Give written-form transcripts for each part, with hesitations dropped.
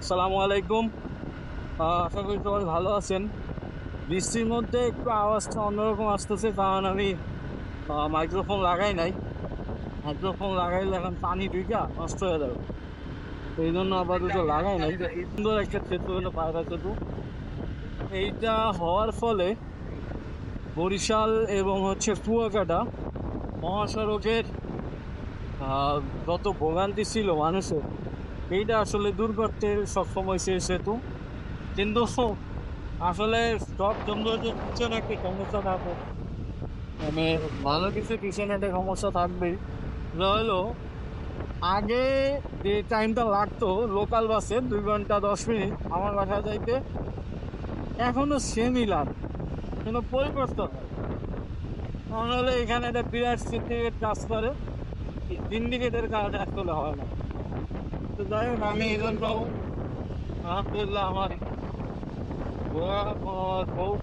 আসসালামু আলাইকুম। আশা করি সবাই ভালো আছেন। বৃষ্টির মধ্যে একটু আওয়াজটা অন্যরকম আসতেছে, কারণ আমি মাইক্রোফোন লাগাই নাই। মাইক্রোফোন লাগাইলে এখন পানি ঢুকা নষ্ট হয়ে যাবে, এই জন্য আপাতত লাগাই নাই। এই সুন্দর একটা সেতু হলো পায়রা সেতু। এইটা হওয়ার ফলে বরিশাল এবং কুয়াকাটা মহাসড়কের আহ, যত ভোগান্তি ছিল মানুষের, এইটা আসলে দূর করতে সক্ষম হয়েছে এই সেতু। কিন্তু আসলে সব যন্ত্রের পিছনে একটা সমস্যা থাকে, মানে ভালো কিছু পিছনে একটা সমস্যা থাকবেই। সেটা হলো, আগে যে টাইমটা লাগতো লোকাল বাসে 2 ঘন্টা 10 মিনিট আমার বাসায় যাইতে, এখনো সেমই লাগে, কোনো পরিবর্তন হয়। কারণ হলো এখানে একটা বিরাট সিন্ডিকেট কাজ করে, সিন্ডিকেটের কারণে আসলে হয় না। তো যাই হোক, আমি এই জন্য আলহামদুলিল্লাহ আমার ঘোরা বউ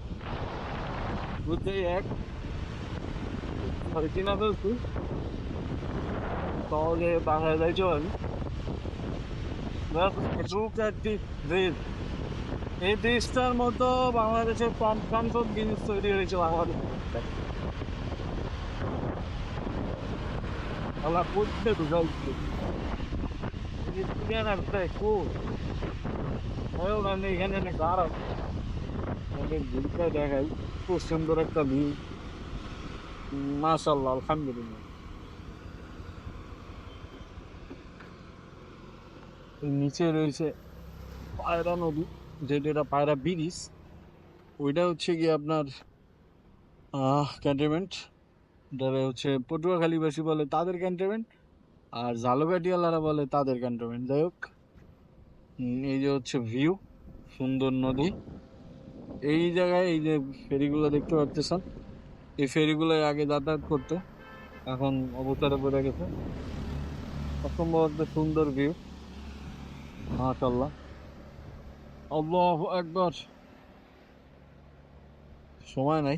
দুটোই এক, কিনা ফেলছি, তাহলে বাসায় যাইতে পারি। Look at this bridge. এই ব্রিজটার মতো বাংলাদেশের কম সংখ্যক জিনিস তৈরি হয়েছে বাংলাদেশ। আল্লাহ করতে ঢুকাইছে খুব আমি এখানে দাঁড়াও, আমাদের ভিউটা দেখাই। খুব সুন্দর একটা ভিউ, মাশাআল্লাহ, আলহামদুলিল্লাহ। এর নিচে রয়েছে পায়রা নদী, যেটা পায়রা ব্রিজ। ওইটা গিয়ে আপনার ক্যান্টনমেন্ট, যারা পটুয়াখালীবাসী বলে তাদের ক্যান্টনমেন্ট, আর ঝালকাঠিয়ালারা বলে তাদের ক্যান্টনমেন্ট। যাই হোক, এই যে ভিউ, সুন্দর নদী। এই জায়গায় এই যে ফেরিগুলো দেখতে পাচ্ছেন, এই ফেরিগুলো আগে যাতায়াত করতো, এখন অবসরে পড়ে গেছে। অসম্ভব একটা সুন্দর ভিউ, মাশাআল্লাহ, আল্লাহু আকবার। সময় নাই,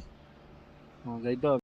যাইতে হবে।